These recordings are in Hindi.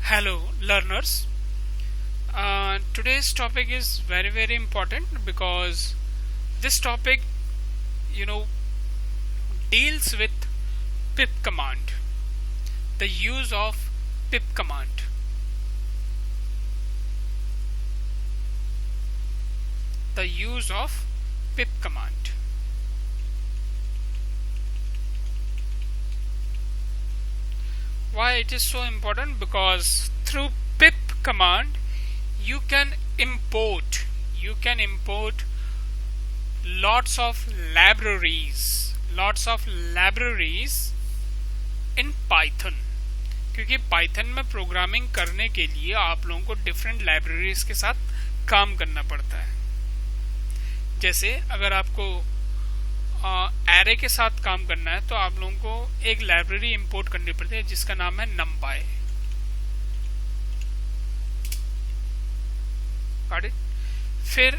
Hello learners. Today's topic is very important because this topic deals with pip command, the use of pip command. The use of pip command. Why it is so important? Because through pip command you can import lots of libraries in Python. क्योंकि Python में प्रोग्रामिंग करने के लिए आप लोगों को डिफरेंट लाइब्रेरीज के साथ काम करना पड़ता है. जैसे अगर आपको एरे के साथ काम करना है तो आप लोगों को एक लाइब्रेरी इंपोर्ट करनी पड़ती है जिसका नाम है numpy. फिर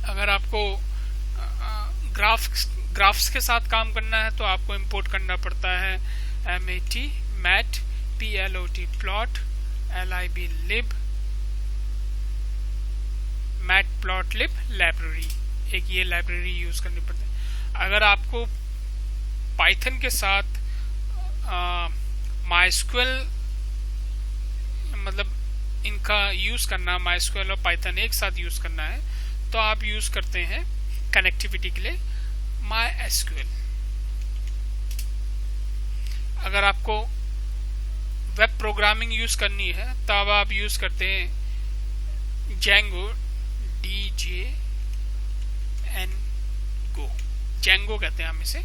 अगर आपको ग्राफ्स के साथ काम करना है तो आपको इंपोर्ट करना पड़ता है mat plot lib lib matplotlib library. एक ये लाइब्रेरी यूज करनी पड़ती है. अगर आपको पाइथन के साथ MySQL मतलब इनका यूज करना, MySQL और पाइथन एक साथ यूज करना है तो आप यूज करते हैं कनेक्टिविटी के लिए MySQL. अगर आपको वेब प्रोग्रामिंग यूज करनी है तब आप यूज करते हैं Django Django कहते हैं हम इसे.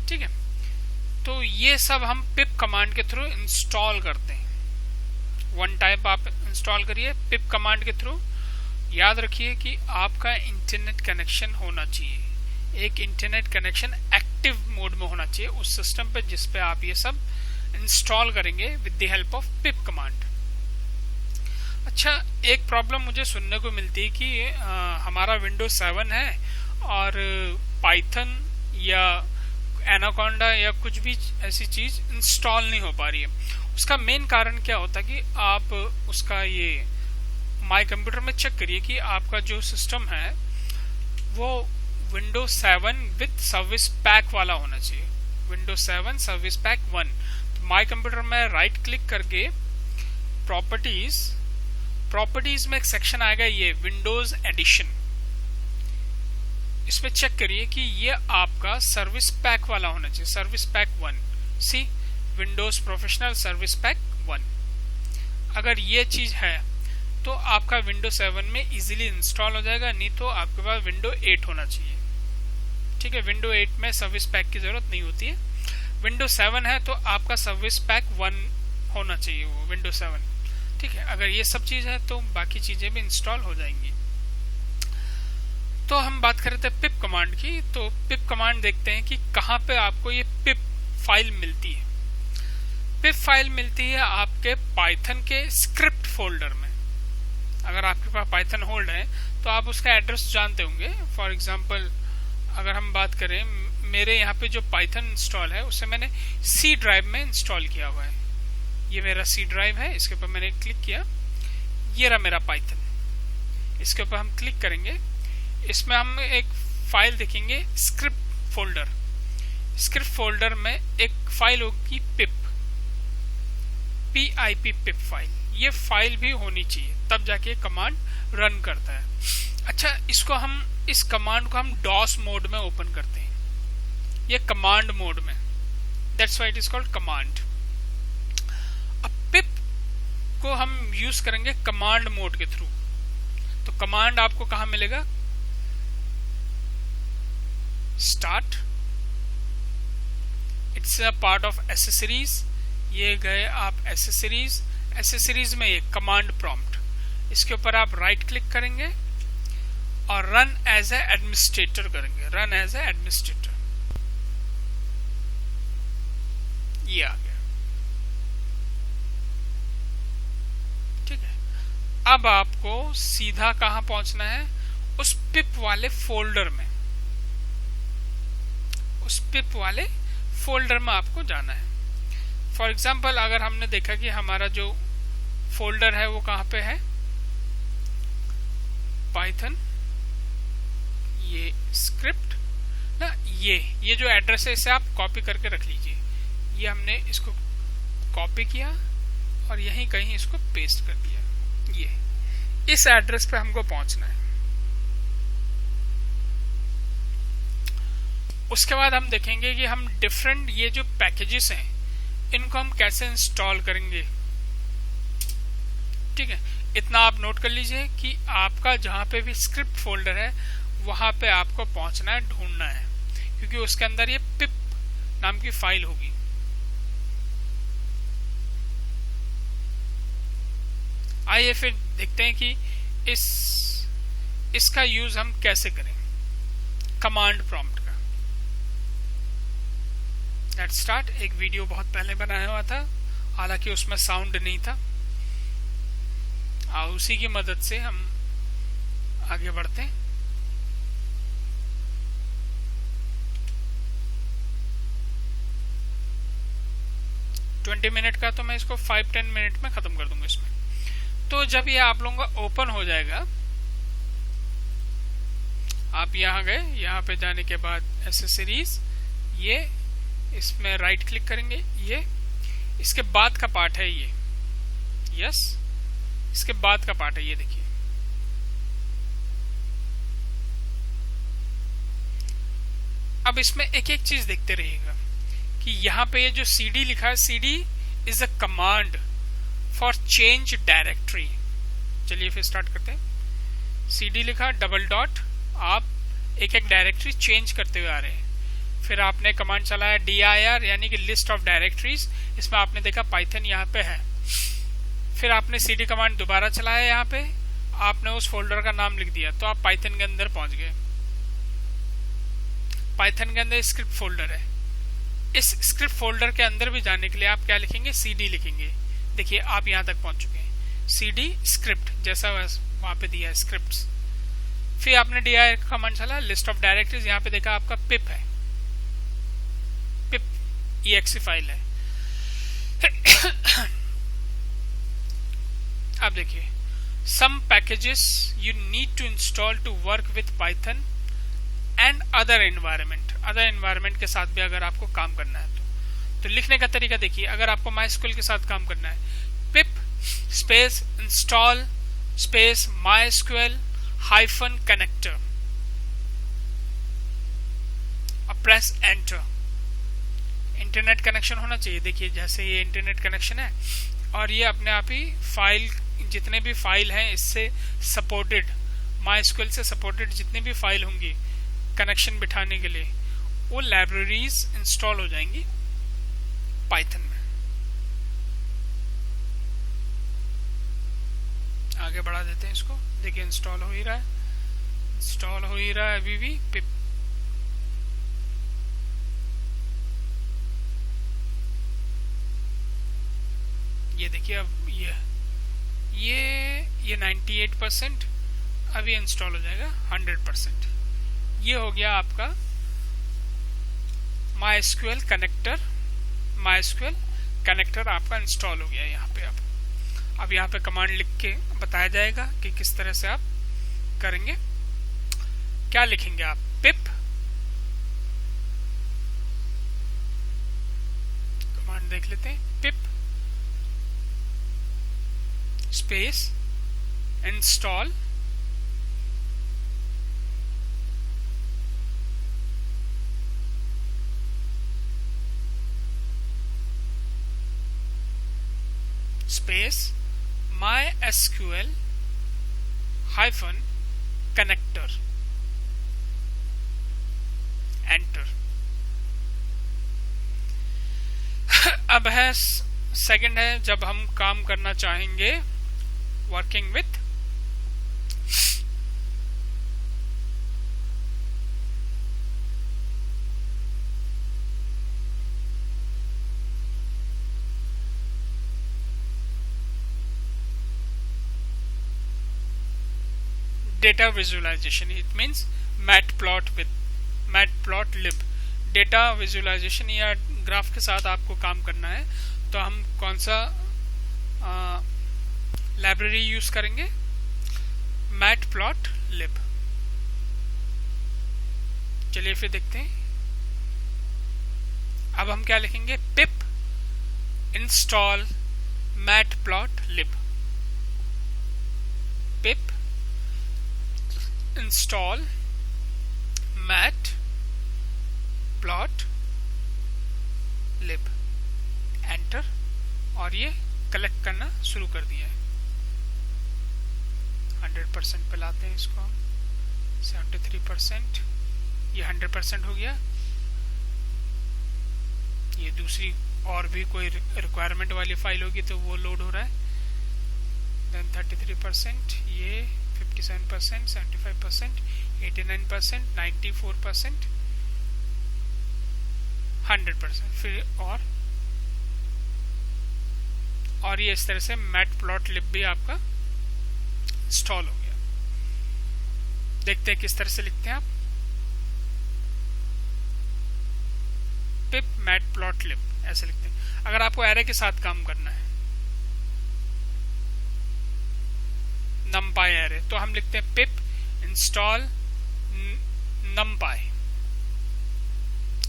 ठीक है, तो ये सब हम पिप कमांड के थ्रू इंस्टॉल करते हैं. वन टाइप आप इंस्टॉल करिए पिप कमांड के थ्रू. याद रखिए कि आपका इंटरनेट कनेक्शन होना चाहिए, एक इंटरनेट कनेक्शन एक्टिव मोड में होना चाहिए उस सिस्टम पे जिस पे आप ये सब इंस्टॉल करेंगे with the help of pip command. अच्छा, एक प्रॉब्लम मुझे सुनने को मिलती है कि हमारा विंडोज 7 है और पाइथन या एनाकोंडा या कुछ भी ऐसी चीज इंस्टॉल नहीं हो पा रही है. उसका मेन कारण क्या होता है कि आप उसका ये माई कंप्यूटर में चेक करिए कि आपका जो सिस्टम है वो विंडोज 7 विद सर्विस पैक वाला होना चाहिए. Windows 7 service pack 1. तो माई कंप्यूटर में राइट क्लिक करके प्रॉपर्टीज में एक सेक्शन आएगा ये विंडोज एडिशन. इसमें चेक करिए कि ये आपका सर्विस पैक वाला होना चाहिए, सर्विस पैक 1. सी विंडोज प्रोफेशनल सर्विस पैक 1. अगर ये चीज है तो आपका विंडोज 7 में इजीली इंस्टॉल हो जाएगा. नहीं तो आपके पास विंडो 8 होना चाहिए. ठीक है, विंडो 8 में सर्विस पैक की जरूरत नहीं होती है. विंडो 7 है तो आपका सर्विस पैक 1 होना चाहिए वो विंडो 7. ठीक है, अगर ये सब चीज है तो बाकी चीजें भी इंस्टॉल हो जाएंगी. तो हम बात कर रहे थे पिप कमांड की. तो पिप कमांड देखते हैं कि कहाँ पे आपको ये पिप फाइल मिलती है. पिप फाइल मिलती है आपके पाइथन के स्क्रिप्ट फोल्डर में. अगर आपके पास पाइथन होल्ड है तो आप उसका एड्रेस जानते होंगे. फॉर एग्जांपल अगर हम बात करें, मेरे यहाँ पे जो पाइथन इंस्टॉल है उसे मैंने सी ड्राइव में इंस्टॉल किया हुआ है. ये मेरा सी ड्राइव है, इसके ऊपर मैंने क्लिक किया, ये रहा मेरा पाइथन. इसके ऊपर हम क्लिक करेंगे, इसमें हम एक फाइल देखेंगे स्क्रिप्ट फोल्डर. स्क्रिप्ट फोल्डर में एक फाइल होगी पिप पिप फाइल. ये फाइल भी होनी चाहिए तब जाके कमांड रन करता है. अच्छा, इस कमांड को हम डॉस मोड में ओपन करते हैं, ये कमांड मोड में. That's why it is called command. अब पिप को हम यूज करेंगे कमांड मोड के थ्रू. तो कमांड आपको कहां मिलेगा? Start. It's a part of accessories. ये गए आप एसेसरीज में ये कमांड प्रॉम्प्ट. इसके ऊपर आप राइट क्लिक करेंगे और रन एज ए एडमिनिस्ट्रेटर करेंगे. रन एज ए एडमिनिस्ट्रेटर, ये आ गया. ठीक है, अब आपको सीधा कहां पहुंचना है? उस पिप वाले फोल्डर में. उस पिप वाले फोल्डर में आपको जाना है. फॉर एग्जाम्पल अगर हमने देखा कि हमारा जो फोल्डर है वो कहाँ पे है, पाइथन, ये स्क्रिप्ट ना, ये जो एड्रेस है इसे आप कॉपी करके रख लीजिए। ये हमने इसको कॉपी किया और यहीं कहीं इसको पेस्ट कर दिया। ये इस एड्रेस पे हमको पहुंचना है। उसके बाद हम देखेंगे कि हम डिफरेंट ये जो पैकेजेस हैं इनको हम कैसे इंस्टॉल करेंगे। ठीक है, इतना आप नोट कर लीजिए कि आपका जहां पे भी स्क्रिप्ट फोल्डर है वहां पे आपको पहुंचना है, ढूंढना है, क्योंकि उसके अंदर ये पिप नाम की फाइल होगी। आइए फिर देखते हैं कि इसका यूज हम कैसे करें, कमांड प्रॉम्प्ट का। Let's start. एक वीडियो बहुत पहले बनाया हुआ था, हालांकि उसमें साउंड नहीं था, और उसी की मदद से हम आगे बढ़ते हैं। ट्वेंटी मिनट का तो मैं इसको 5-10 मिनट में खत्म कर दूंगा इसमें। तो जब ये आप लोगों का ओपन हो जाएगा, आप यहाँ गए, यहाँ पे जाने के बाद एक्सेसरीज, ये इसमें राइट क्लिक करेंगे, ये इसके बाद का पार्ट है, ये यस, इसके बाद का पार्ट है, ये देखिए। अब इसमें एक एक चीज देखते रहिएगा कि यहाँ पे ये जो CD लिखा है, CD is a command for change directory. चलिए फिर स्टार्ट करते हैं। CD लिखा, डबल डॉट, आप एक एक डायरेक्टरी चेंज करते हुए आ रहे हैं। फिर आपने कमांड चलाया dir, यानी कि लिस्ट ऑफ डायरेक्टरीज, इसमें आपने देखा पाइथन यहाँ पे है। फिर आपने CD कमांड दोबारा चलाया, यहाँ पे आपने उस फोल्डर का नाम लिख दिया, तो आप पाइथन के अंदर पहुंच गए। पाइथन के अंदर स्क्रिप्ट फोल्डर है, इस स्क्रिप्ट फोल्डर के अंदर भी जाने के लिए आप क्या लिखेंगे, CD लिखेंगे। देखिए आप यहां तक पहुंच चुके हैं, CD स्क्रिप्ट, जैसा वहां पे दिया है स्क्रिप्ट्स। फिर आपने dir कमांड चला, लिस्ट ऑफ डायरेक्टरीज, यहाँ पे देखा आपका पिप है, पिप exe फाइल है। अब देखिए, some packages you need to install to work with Python and other environment। other environment के साथ भी अगर आपको काम करना है तो लिखने का तरीका देखिए। अगर आपको MySQL के साथ काम करना है, pip space install space MySQL hyphen connector और प्रेस एंटर। इंटरनेट कनेक्शन होना चाहिए। देखिए जैसे ये इंटरनेट कनेक्शन है और ये अपने आप ही फाइल, जितने भी फाइल हैं इससे सपोर्टेड, MySQL से सपोर्टेड जितने भी फाइल होंगी कनेक्शन बिठाने के लिए, वो लाइब्रेरीज इंस्टॉल हो जाएंगी पाइथन में। आगे बढ़ा देते हैं इसको। देखिए इंस्टॉल हो ही रहा है, इंस्टॉल हो ही रहा है अभी भी। पिप ये देखिए, अब ये 98%, अभी इंस्टॉल हो जाएगा 100%। ये हो गया आपका MySQL कनेक्टर आपका इंस्टॉल हो गया यहाँ पे। अब यहाँ पे कमांड लिख के बताया जाएगा कि किस तरह से आप करेंगे। क्या लिखेंगे आप, पिप, कमांड देख लेते हैं, pip space install space MySQL hyphen connector, enter. अब है सेकंड है, जब हम काम करना चाहेंगे working with data visualization, it means matplotlib। Data visualisation या ग्राफ के साथ आपको काम करना है तो हम कौन सा लाइब्रेरी यूज करेंगे? मैटप्लॉटलिब। चलिए फिर देखते हैं। अब हम क्या लिखेंगे? पिप इंस्टॉल मैटप्लॉटलिब। पिप इंस्टॉल मैटप्लॉटलिब, एंटर। और ये कलेक्ट करना शुरू कर दिया है। 100% पे लाते हैं इसको हम, 73%, ये 100% हो गया। ये दूसरी और भी कोई रिक्वायरमेंट वाली फाइल होगी तो वो लोड हो रहा है। देन 33%, ये 57%, 75%, 89%, 94%, 100%। फिर और ये इस तरह से मैटप्लॉटलिब भी आपका इंस्टॉल हो गया। देखते हैं किस तरह से लिखते हैं आप। पिप मैटप्लॉटलिब ऐसे लिखते हैं। अगर आपको एरे के साथ काम करना है, numpy एरे, तो हम लिखते हैं पिप install numpy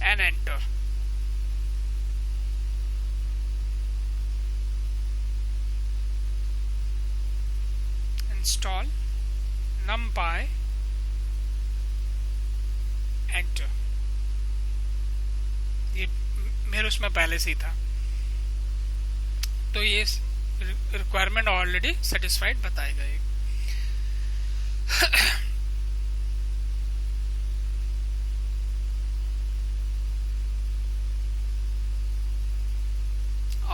and enter. Install numpy enter. ये मेरे उसमें पहले से ही था, तो ये रिक्वायरमेंट ऑलरेडी सेटिस्फाइड बताएगा ये।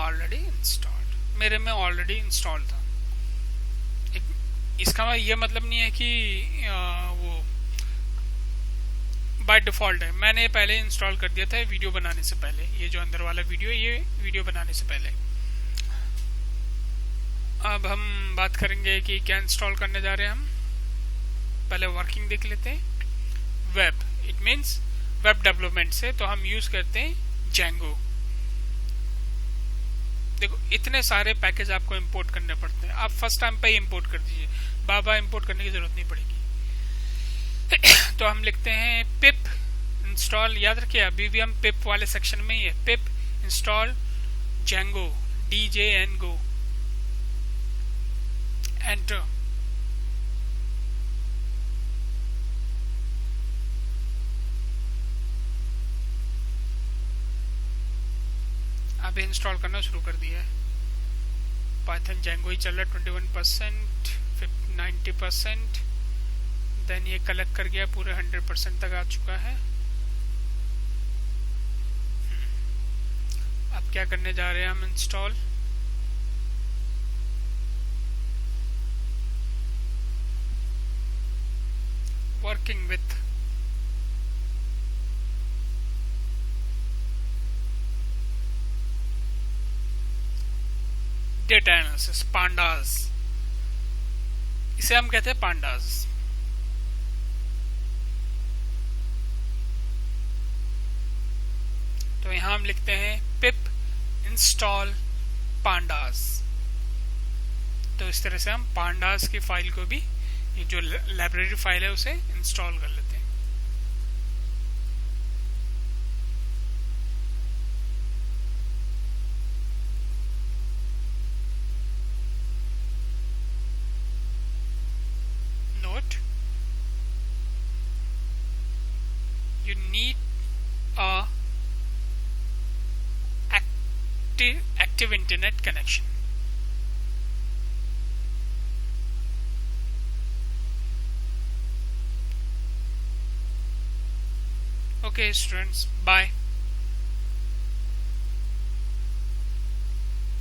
ऑलरेडी इंस्टॉल्ड, मेरे में ऑलरेडी इंस्टॉल था। इसका ये मतलब नहीं है कि वो बाय डिफॉल्ट है। मैंने पहले इंस्टॉल कर दिया था वीडियो बनाने से पहले। ये जो अंदर वाला वीडियो है, ये वीडियो बनाने से पहले। अब हम बात करेंगे कि क्या इंस्टॉल करने जा रहे हैं हम। पहले वर्किंग देख लेते हैं। Web, it means web development से तो हम यूज करते हैं जेंगो। देखो इतने सारे पैकेज आपको इंपोर्ट करने पड़ते हैं। आप फर्स्ट टाइम पे ही इंपोर्ट कर दीजिए, बार बार इंपोर्ट करने की जरूरत नहीं पड़ेगी। तो हम लिखते हैं पिप इंस्टॉल। याद रखिए अभी भी हम पिप वाले सेक्शन में ही है। पिप इंस्टॉल जेंगो, DJNGO, एंटर। अभी इंस्टॉल करना शुरू कर दिया है। पाइथन जेंगो ही चल रहा है 21%, 90%। देन ये कलेक्ट कर गया, पूरे 100% तक आ चुका है। अब क्या करने जा रहे हैं हम? Install working with data analysis, pandas. इसे हम कहते हैं पांडास। तो यहां हम लिखते हैं पिप इंस्टॉल पांडास। तो इस तरह से हम पांडास की फाइल को भी, ये जो लाइब्रेरी फाइल है, उसे इंस्टॉल कर लेते हैं। Note, you need a active internet connection. Okay students, bye.